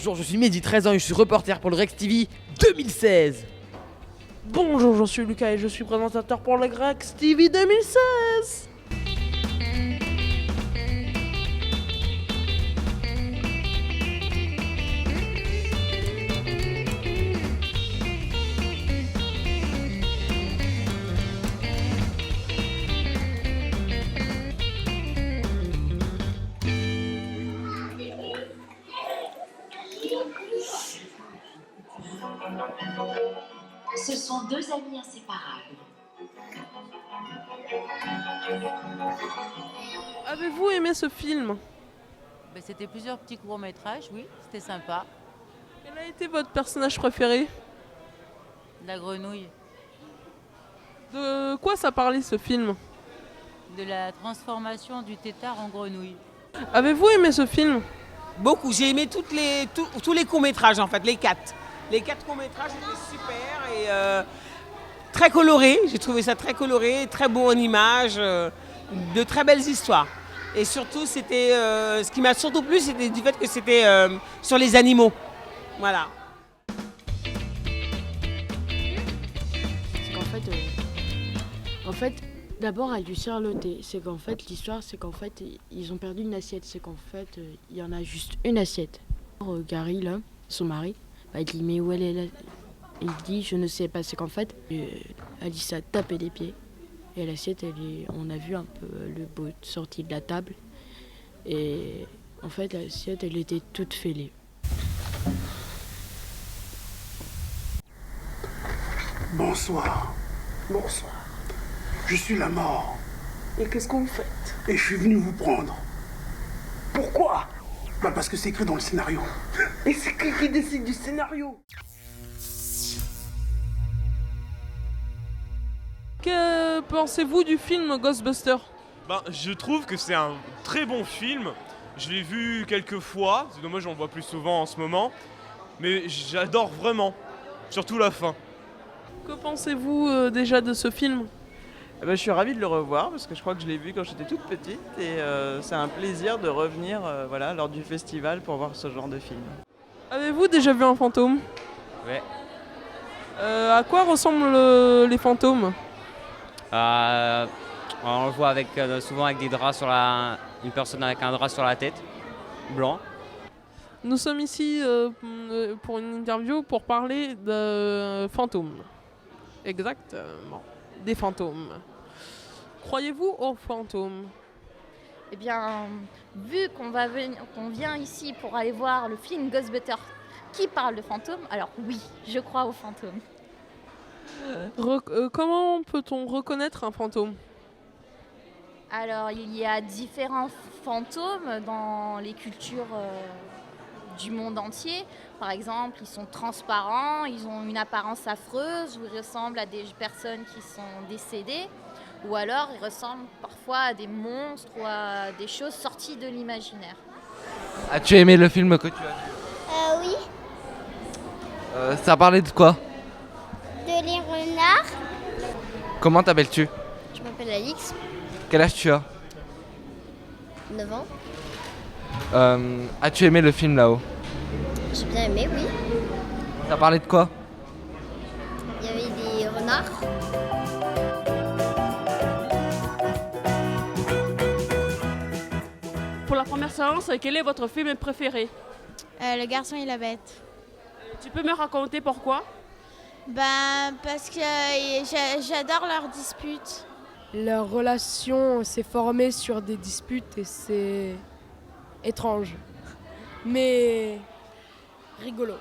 Bonjour, je suis Mehdi, 13 ans et je suis reporter pour le Rex TV 2016. Bonjour, je suis Lucas et je suis présentateur pour le Rex TV 2016. Ce sont deux amis inséparables. Avez-vous aimé ce film? C'était plusieurs petits courts-métrages, oui, c'était sympa. Quel a été votre personnage préféré? La grenouille, De quoi ça parlait ce film? de la transformation du tétard en grenouille. Avez-vous aimé ce film? Beaucoup, j'ai aimé tous les courts-métrages en fait, les quatre. Les quatre courts-métrages étaient super et très colorés. J'ai trouvé ça très coloré, très beau en images, de très belles histoires. Et surtout, c'était ce qui m'a surtout plu, c'était du fait que c'était sur les animaux. Voilà. C'est qu'en fait, d'abord à du charloté. C'est qu'en fait, l'histoire, c'est qu'en fait, ils ont perdu une assiette. C'est qu'en fait, il y en a juste une assiette. Gary, là, son mari, il dit, mais où elle est là? Il dit, je ne sais pas. C'est qu'en fait, Alice a tapé des pieds. Et l'assiette, on a vu un peu le bout sorti de la table. Et en fait, l'assiette, elle était toute fêlée. Bonsoir. Bonsoir. Je suis la mort. Et qu'est-ce que vous faites? Et je suis venu vous prendre. Pourquoi? Parce que c'est écrit dans le scénario. Et c'est qui décide du scénario? Que pensez-vous du film Ghostbusters? Je trouve que c'est un très bon film. Je l'ai vu quelques fois, c'est dommage, j'en vois plus souvent en ce moment. Mais j'adore vraiment, surtout la fin. Que pensez-vous déjà de ce film? Je suis ravi de le revoir parce que je crois que je l'ai vu quand j'étais toute petite et c'est un plaisir de revenir lors du festival pour voir ce genre de film. Avez-vous déjà vu un fantôme? Ouais. À quoi ressemblent les fantômes? On le voit souvent avec des draps une personne avec un drap sur la tête, blanc. Nous sommes ici pour une interview pour parler de fantômes. Exactement, des fantômes. Croyez-vous aux fantômes? Eh bien, vu qu'on vient ici pour aller voir le film Ghostbusters qui parle de fantômes, alors oui, je crois aux fantômes. Comment peut-on reconnaître un fantôme? Alors, il y a différents fantômes dans les cultures du monde entier. Par exemple, ils sont transparents, ils ont une apparence affreuse, ou ils ressemblent à des personnes qui sont décédées, ou alors ils ressemblent parfois à des monstres ou à des choses sorties de l'imaginaire. As-tu aimé le film que tu as vu? Oui, Ça parlait de quoi? de les renards. Comment t'appelles-tu? Je m'appelle Alix, Quel âge tu as? 9 ans. As-tu aimé le film là-haut? J'ai bien aimé, oui. Ça parlait de quoi? Il y avait des renards. Pour la première séance, quel est votre film préféré? Le garçon et la bête. Tu peux me raconter pourquoi? Parce que j'adore leurs disputes. Leur relation s'est formée sur des disputes et c'est étrange, mais rigolo.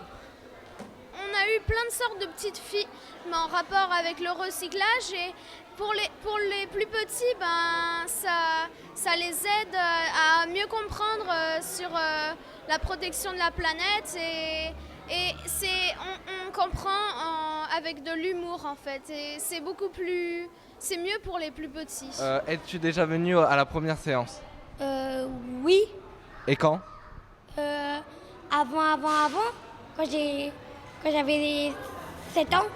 On a eu plein de sortes de petites filles en rapport avec le recyclage et pour les plus petits, ça les aide à mieux comprendre sur la protection de la planète et on comprend avec de l'humour en fait et c'est mieux pour les plus petits. Es-tu déjà venu à la première séance? Oui. Et quand? Avant, quand j'avais 7 ans.